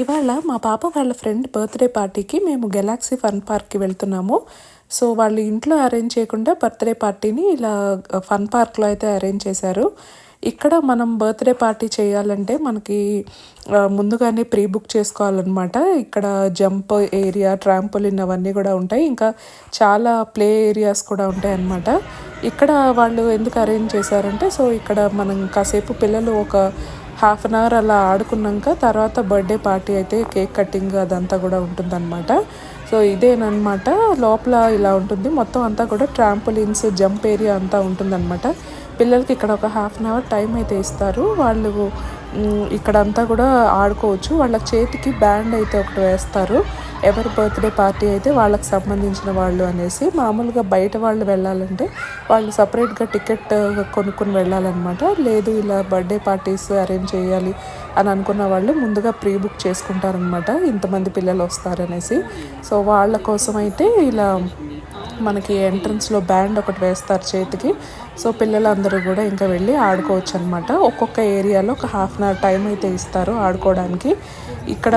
ఇవాళ మా పాప వాళ్ళ ఫ్రెండ్ బర్త్డే పార్టీకి మేము గెలాక్సీ ఫన్ పార్క్కి వెళ్తున్నాము. సో వాళ్ళు ఇంట్లో అరేంజ్ చేయకుండా బర్త్డే పార్టీని ఇలా ఫన్ పార్క్లో అయితే అరేంజ్ చేశారు. ఇక్కడ మనం బర్త్డే పార్టీ చేయాలంటే మనకి ముందుగానే ప్రీ బుక్ చేసుకోవాలన్నమాట. ఇక్కడ జంప్ ఏరియా, ట్రాంపోలిన్ అవన్నీ కూడా ఉంటాయి. ఇంకా చాలా ప్లే ఏరియాస్ కూడా ఉంటాయి అన్నమాట. ఇక్కడ వాళ్ళు ఎందుకు అరేంజ్ చేశారంటే, సో ఇక్కడ మనం కాసేపు పిల్లలు ఒక హాఫ్ అన్ అవర్ అలా ఆడుకున్నాక తర్వాత బర్త్డే పార్టీ అయితే కేక్ కటింగ్ అదంతా కూడా ఉంటుందన్నమాట. సో ఇదేనమాట, లోపల ఇలా ఉంటుంది మొత్తం అంతా కూడా ట్రాంపోలిన్స్, జంప్ ఏరియా అంతా ఉంటుందన్నమాట. పిల్లలకి ఇక్కడ ఒక హాఫ్ అన్ అవర్ టైం అయితే ఇస్తారు. వాళ్ళు ఇక్కడంతా కూడా ఆడుకోవచ్చు. వాళ్ళ చేతికి బ్యాండ్ అయితే ఒకటి వేస్తారు, ఎవరి బర్త్డే పార్టీ అయితే వాళ్ళకి సంబంధించిన వాళ్ళు అనేసి. మామూలుగా బయట వాళ్ళు వెళ్ళాలంటే వాళ్ళు సపరేట్గా టికెట్ కొనుక్కొని వెళ్ళాలన్నమాట. లేదు ఇలా బర్త్డే పార్టీస్ అరేంజ్ చేయాలి అని అనుకున్న వాళ్ళు ముందుగా ప్రీ బుక్ చేసుకుంటారనమాట, ఇంతమంది పిల్లలు వస్తారనేసి. సో వాళ్ళ కోసం అయితే ఇలా మనకి ఎంట్రన్స్లో బ్యాండ్ ఒకటి వేస్తారు చేతికి. సో పిల్లలందరూ కూడా ఇంకా వెళ్ళి ఆడుకోవచ్చు అనమాట. ఒక్కొక్క ఏరియాలో ఒక హాఫ్ అన్ అవర్ టైం అయితే ఇస్తారు ఆడుకోవడానికి. ఇక్కడ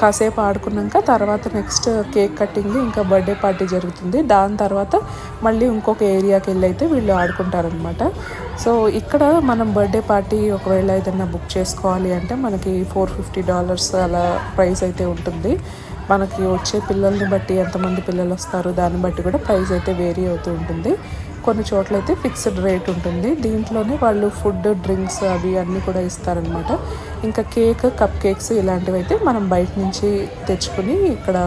కాసేపు ఆడుకున్నాక తర్వాత నెక్స్ట్ కేక్ కటింగ్, ఇంకా బర్త్డే పార్టీ జరుగుతుంది. దాని తర్వాత మళ్ళీ ఇంకొక ఏరియాకి వెళ్ళి అయితే వీళ్ళు ఆడుకుంటారనమాట. సో ఇక్కడ మనం బర్త్డే పార్టీ ఒకవేళ ఏదైనా బుక్ చేసుకోవాలి అంటే మనకి $450 అలా ప్రైస్ అయితే ఉంటుంది. మనకి వచ్చే పిల్లల్ని బట్టి, ఎంతమంది పిల్లలు వస్తారు దాన్ని బట్టి కూడా ప్రైస్ అయితే వేరీ అవుతూ ఉంటుంది. కొన్ని చోట్ల అయితే ఫిక్స్డ్ రేట్ ఉంటుంది. దీంట్లోనే వాళ్ళు ఫుడ్, డ్రింక్స్ అవి అన్నీ కూడా ఇస్తారనమాట. ఇంకా కేక్, కప్ కేక్స్ ఇలాంటివి అయితే మనం బయట నుంచి తెచ్చుకుని ఇక్కడ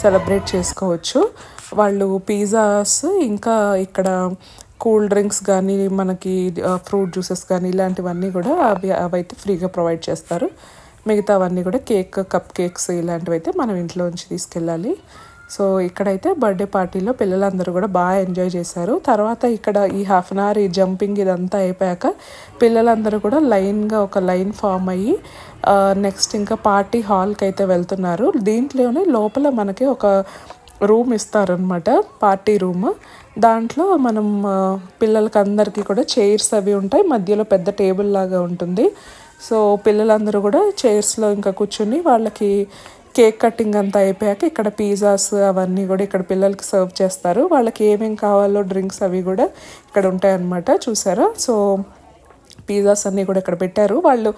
సెలబ్రేట్ చేసుకోవచ్చు. వాళ్ళు పిజ్జాస్, ఇంకా ఇక్కడ కూల్ డ్రింక్స్ కానీ, మనకి ఫ్రూట్ జ్యూసెస్ కానీ ఇలాంటివన్నీ కూడా అవైతే ఫ్రీగా ప్రొవైడ్ చేస్తారు. మిగతావన్నీ కూడా కేక్, కప్ కేక్స్ ఇలాంటివి అయితే మనం ఇంట్లో నుంచి తీసుకెళ్ళాలి. సో ఇక్కడైతే బర్త్డే పార్టీలో పిల్లలందరూ కూడా బాగా ఎంజాయ్ చేశారు. తర్వాత ఇక్కడ ఈ హాఫ్ అన్ అవర్ ఈ జంపింగ్ ఇదంతా అయిపోయాక పిల్లలందరూ కూడా లైన్గా ఒక లైన్ ఫామ్ అయ్యి నెక్స్ట్ ఇంకా పార్టీ హాల్కి అయితే వెళ్తున్నారు. దీంట్లోనే లోపల మనకి ఒక రూమ్ ఇస్తారనమాట, పార్టీ రూమ్. దాంట్లో మనం పిల్లలకి అందరికీ కూడా చైర్స్ అవి ఉంటాయి, మధ్యలో పెద్ద టేబుల్ లాగా ఉంటుంది. సో పిల్లలందరూ కూడా చైర్స్లో ఇంకా కూర్చుని వాళ్ళకి కేక్ కటింగ్ అంతా అయిపోయాక ఇక్కడ పిజ్జాస్ అవన్నీ కూడా ఇక్కడ పిల్లలకి సర్వ్ చేస్తారు. వాళ్ళకి ఏమేమి కావాలో డ్రింక్స్ అవి కూడా ఇక్కడ ఉంటాయన్నమాట. చూసారా? సో పిజ్జాస్ అన్నీ కూడా ఇక్కడ పెట్టారు. వాళ్ళు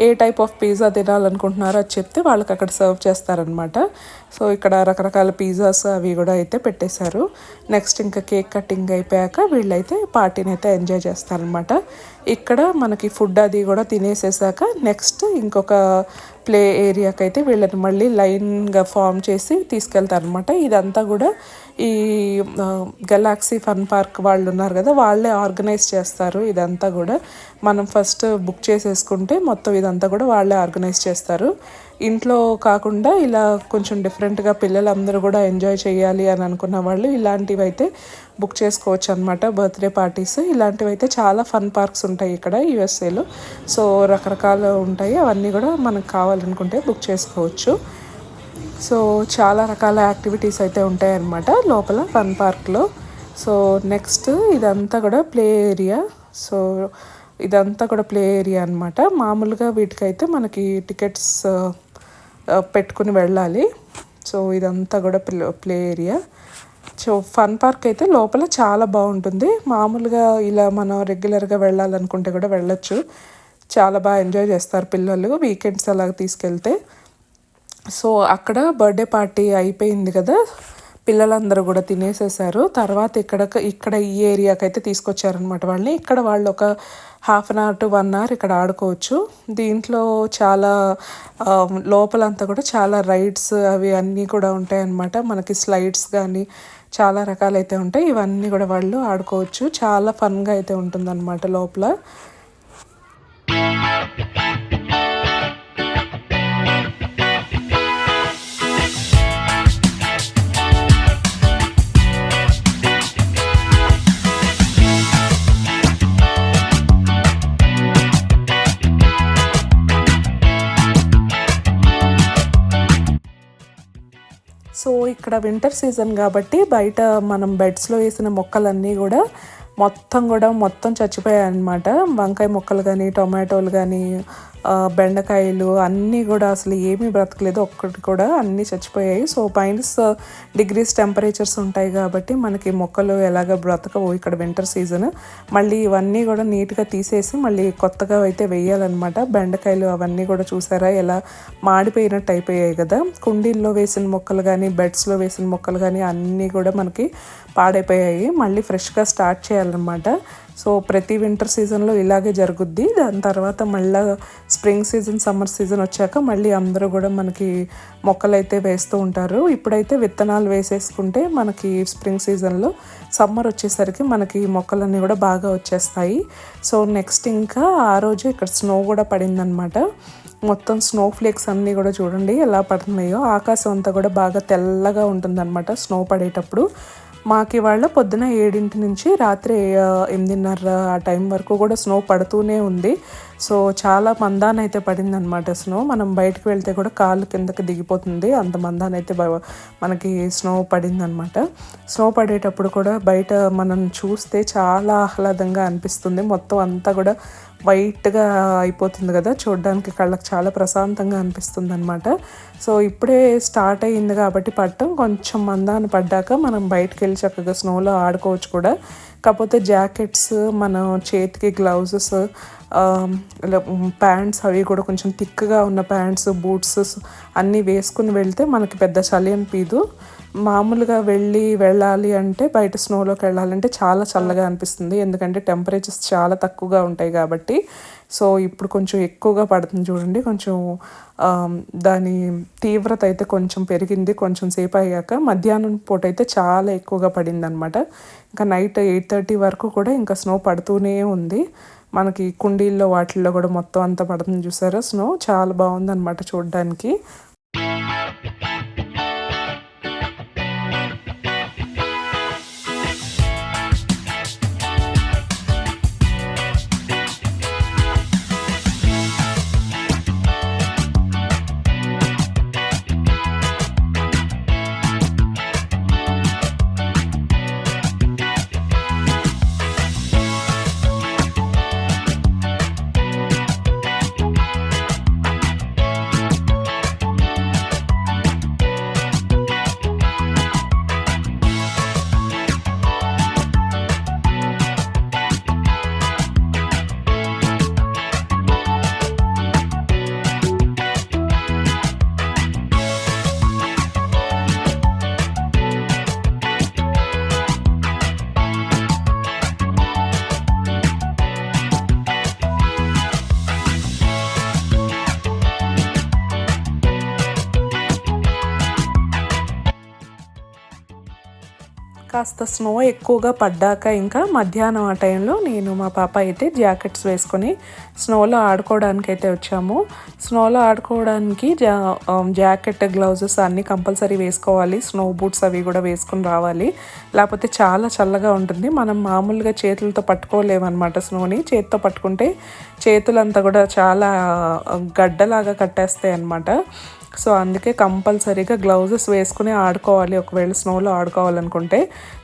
ఏ టైప్ ఆఫ్ పిజ్జా తినాలనుకుంటున్నారో అది చెప్తే వాళ్ళకి అక్కడ సర్వ్ చేస్తారనమాట. సో ఇక్కడ రకరకాల పిజ్జాస్ అవి కూడా అయితే పెట్టేశారు. నెక్స్ట్ ఇంకా కేక్ కటింగ్ అయిపోయాక వీళ్ళైతే పార్టీని అయితే ఎంజాయ్ చేస్తారనమాట. ఇక్కడ మనకి ఫుడ్ అది కూడా తినేసేసాక నెక్స్ట్ ఇంకొక ప్లే ఏరియాకి అయితే వీళ్ళని మళ్ళీ లైన్గా ఫామ్ చేసి తీసుకెళ్తారనమాట. ఇదంతా కూడా ఈ గెలాక్సీ ఫన్ పార్క్ వాళ్ళు ఉన్నారు కదా, వాళ్ళే ఆర్గనైజ్ చేస్తారు ఇదంతా కూడా. మనం ఫస్ట్ బుక్ చేసేసుకుంటే మొత్తం ఇదంతా కూడా వాళ్ళే ఆర్గనైజ్ చేస్తారు. ఇంట్లో కాకుండా ఇలా కొంచెం డిఫరెంట్గా పిల్లలందరూ కూడా ఎంజాయ్ చేయాలి అని అనుకున్న వాళ్ళు ఇలాంటివి అయితే బుక్ చేసుకోవచ్చు అనమాట. బర్త్డే పార్టీస్ ఇలాంటివి అయితే చాలా ఫన్ పార్క్స్ ఉంటాయి ఇక్కడ యూఎస్ఏలో. సో రకరకాలు ఉంటాయి, అవన్నీ కూడా మనకు కావాలనుకుంటే బుక్ చేసుకోవచ్చు. సో చాలా రకాల యాక్టివిటీస్ అయితే ఉంటాయి అన్నమాట లోపల ఫన్ పార్క్లో. సో నెక్స్ట్ ఇదంతా కూడా ప్లే ఏరియా. సో ఇదంతా కూడా ప్లే ఏరియా అనమాట. మామూలుగా వీటికైతే మనకి టికెట్స్ పెట్టుకుని వెళ్ళాలి. సో ఇదంతా కూడా play area. So fun park అయితే లోపల చాలా బాగుంటుంది. మామూలుగా ఇలా మనం రెగ్యులర్గా వెళ్ళాలనుకుంటే కూడా వెళ్ళొచ్చు. చాలా బాగా ఎంజాయ్ చేస్తారు పిల్లలు వీకెండ్స్ అలాగ తీసుకెళ్తే. సో అక్కడ బర్త్డే పార్టీ అయిపోయింది కదా, పిల్లలందరూ కూడా తినేసేసారు. తర్వాత ఇక్కడ ఈ ఏరియాకి అయితే తీసుకొచ్చారనమాట వాళ్ళని. ఇక్కడ వాళ్ళు ఒక half an hour to 1 hour ఇక్కడ ఆడుకోవచ్చు. దీంట్లో చాలా లోపలంతా కూడా చాలా రైడ్స్ అవి అన్నీ కూడా ఉంటాయన్నమాట. మనకి స్లైడ్స్ కానీ చాలా రకాలైతే ఉంటాయి. ఇవన్నీ కూడా వాళ్ళు ఆడుకోవచ్చు. చాలా ఫన్గా అయితే ఉంటుందన్నమాట లోపల. సో ఇక్కడ వింటర్ సీజన్ కాబట్టి బయట మనం బెడ్స్లో వేసిన మొక్కలన్నీ కూడా మొత్తం చచ్చిపోయాయి అన్నమాట. వంకాయ మొక్కలు కానీ, టొమాటోలు కానీ, బెండకాయలు అన్నీ కూడా అసలు ఏమీ బ్రతకలేదు, ఒక్కటి కూడా అన్నీ చచ్చిపోయాయి. సో -డిగ్రీస్ టెంపరేచర్స్ ఉంటాయి కాబట్టి మనకి మొక్కలు ఎలాగ బ్రతకవు ఇక్కడ వింటర్ సీజన్. మళ్ళీ ఇవన్నీ కూడా నీట్గా తీసేసి మళ్ళీ కొత్తగా అయితే వేయాలన్నమాట. బెండకాయలు అవన్నీ కూడా చూసారా ఎలా మాడిపోయినట్టు అయిపోయాయి కదా. కుండీల్లో వేసిన మొక్కలు కానీ బెడ్స్లో వేసిన మొక్కలు కానీ అన్నీ కూడా మనకి పాడైపోయాయి. మళ్ళీ ఫ్రెష్గా స్టార్ట్ చేయాలన్నమాట. సో ప్రతి వింటర్ సీజన్లో ఇలాగే జరుగుద్ది. దాని తర్వాత మళ్ళీ స్ప్రింగ్ సీజన్ సమ్మర్ సీజన్ వచ్చాక మళ్ళీ అందరూ కూడా మనకి మొక్కలు అయితే వేస్తూ ఉంటారు. ఇప్పుడైతే విత్తనాలు వేసేసుకుంటే మనకి స్ప్రింగ్ సీజన్లో సమ్మర్ వచ్చేసరికి మనకి మొక్కలన్నీ కూడా బాగా వచ్చేస్తాయి. సో నెక్స్ట్ ఇంకా ఆ రోజు ఇక్కడ స్నో కూడా పడిందనమాట. మొత్తం స్నో ఫ్లేక్స్ అన్నీ కూడా చూడండి ఎలా పడుతున్నాయో. ఆకాశం అంతా కూడా బాగా తెల్లగా ఉంటుందన్నమాట స్నో పడేటప్పుడు. మాకు ఇవాళ పొద్దున 7 నుంచి రాత్రి 8:30 ఆ టైం వరకు కూడా స్నో పడుతూనే ఉంది. సో చాలా మందాన అయితే పడిందనమాట స్నో. మనం బయటకు వెళ్తే కూడా కాళ్ళు కిందకి దిగిపోతుంది, అంత మందాన అయితే మనకి స్నో పడిందనమాట. స్నో పడేటప్పుడు కూడా బయట మనం చూస్తే చాలా ఆహ్లాదంగా అనిపిస్తుంది. మొత్తం అంతా కూడా వైట్గా అయిపోతుంది కదా, చూడడానికి కళ్ళకి చాలా ప్రశాంతంగా అనిపిస్తుంది అనమాట. సో ఇప్పుడే స్టార్ట్ అయ్యింది కాబట్టి పడటం కొంచెం మందాన పడ్డాక మనం బయటకు వెళ్ళి చక్కగా స్నోలో ఆడుకోవచ్చు కూడా. కాకపోతే జాకెట్స్, మన చేతికి గ్లౌజెస్, ప్యాంట్స్ అవి కూడా కొంచెం థిక్గా ఉన్న ప్యాంట్స్, బూట్స్ అన్నీ వేసుకుని వెళ్తే మనకి పెద్ద చలి అనిపించదు. మామూలుగా వెళ్ళాలి అంటే బయట స్నోలోకి వెళ్ళాలంటే చాలా చల్లగా అనిపిస్తుంది, ఎందుకంటే టెంపరేచర్స్ చాలా తక్కువగా ఉంటాయి కాబట్టి. సో ఇప్పుడు కొంచెం ఎక్కువగా పడుతుంది చూడండి. కొంచెం దాని తీవ్రత అయితే కొంచెం పెరిగింది కొంచెం సేపు అయ్యాక. మధ్యాహ్నం పూట అయితే చాలా ఎక్కువగా పడింది అనమాట. ఇంకా నైట్ 8:30 వరకు కూడా ఇంకా స్నో పడుతూనే ఉంది. మనకి కుండీల్లో వాటిల్లో కూడా మొత్తం అంతా పడుతుంది చూసారా స్నో. చాలా బాగుందన్నమాట చూడడానికి. కాస్త స్నో ఎక్కువగా పడ్డాక ఇంకా మధ్యాహ్నం ఆ టైంలో నేను మా పాప అయితే జాకెట్స్ వేసుకొని స్నోలో ఆడుకోవడానికి అయితే వచ్చాము. స్నోలో ఆడుకోవడానికి జాకెట్, గ్లౌజెస్ అన్నీ కంపల్సరీ వేసుకోవాలి. స్నో బూట్స్ అవి కూడా వేసుకొని రావాలి, లేకపోతే చాలా చల్లగా ఉంటుంది. మనం మామూలుగా చేతులతో పట్టుకోలేమన్నమాట స్నోని. చేతితో పట్టుకుంటే చేతులంతా కూడా చాలా గడ్డలాగా కట్టేస్తాయి అన్నమాట. సో అందుకే కంపల్సరీగా గ్లౌజెస్ వేసుకుని ఆడుకోవాలి ఒకవేళ స్నోలో ఆడుకోవాలనుకుంటే.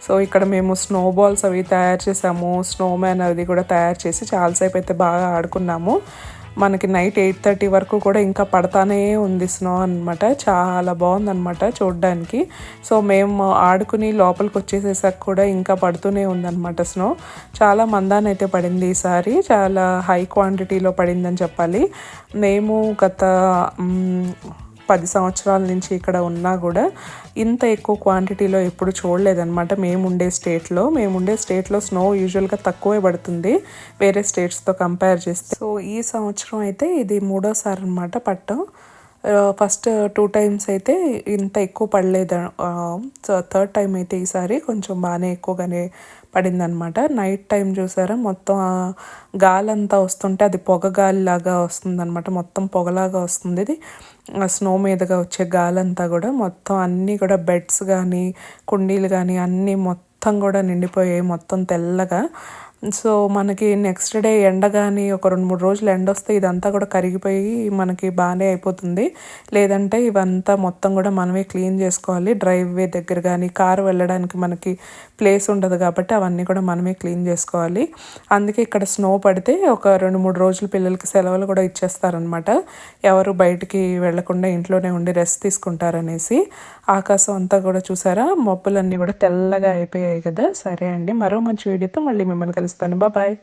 సో ఇక్కడ మేము స్నో బాల్స్ అవి తయారు చేసాము, స్నోమ్యాన్ అది కూడా తయారు చేసి చాలాసేపు అయితే బాగా ఆడుకున్నాము. మనకి నైట్ 8:30 వరకు కూడా ఇంకా పడతానే ఉంది స్నో అనమాట. చాలా బాగుందన్నమాట చూడడానికి. సో మేము ఆడుకుని లోపలికి వచ్చేసేసాక కూడా ఇంకా పడుతూనే ఉందన్నమాట స్నో. చాలా మందానైతే పడింది ఈసారి, చాలా హై క్వాంటిటీలో పడిందని చెప్పాలి. మేము గత 10 సంవత్సరాల నుంచి ఇక్కడ ఉన్నా కూడా ఇంత ఎక్కువ క్వాంటిటీలో ఎప్పుడు చూడలేదన్నమాట. మేముండే స్టేట్లో స్నో యూజువల్గా తక్కువే పడుతుంది వేరే స్టేట్స్తో కంపేర్ చేస్తే. సో ఈ సంవత్సరం అయితే ఇది 3వ సారి అనమాట పట్టం. ఫస్ట్ 2 టైమ్స్ అయితే ఇంత ఎక్కువ పడలేదు. సో 3rd టైం అయితే ఈసారి కొంచెం బాగానే ఎక్కువగానే పడిందనమాట. నైట్ టైం చూసారా మొత్తం గాలంతా వస్తుంటే అది పొగ గాలిలాగా వస్తుందన్నమాట. మొత్తం పొగలాగా వస్తుంది. ఇది స్నో మీదగా వచ్చే గాలంతా కూడా మొత్తం అన్నీ కూడా బెడ్స్ కానీ కుండీలు కానీ అన్నీ మొత్తం కూడా నిండిపోయాయి మొత్తం తెల్లగా. సో, మనకి నెక్స్ట్ డే ఎండ గాని ఒక 2, 3 రోజులు ఎండొస్తే ఇదంతా కూడా కరిగిపోయి మనకి బానే అయిపోతుంది. లేదంటే ఇవంతా మొత్తం కూడా మనమే క్లీన్ చేసుకోవాలి. డ్రైవే దగ్గర గాని, కారు వెళ్ళడానికి మనకి ప్లేస్ ఉండదు కాబట్టి అవన్నీ కూడా మనమే క్లీన్ చేసుకోవాలి. అందుకే ఇక్కడ స్నో పడితే ఒక 2, 3 రోజులు పిల్లలకి సెలవులు కూడా ఇచ్చేస్తారనమాట. ఎవరు బయటికి వెళ్ళకుండా ఇంట్లోనే ఉండి రెస్ట్ తీసుకుంటారనేసి. ఆకాశం అంతా కూడా చూసారా? మబ్బులన్నీ కూడా తెల్లగా అయిపోయాయి కదా! సరే అండి. మరో మంచి వీడియోతో మళ్ళీ మిమ్మల్ని కలుస్తాను. బాయ్.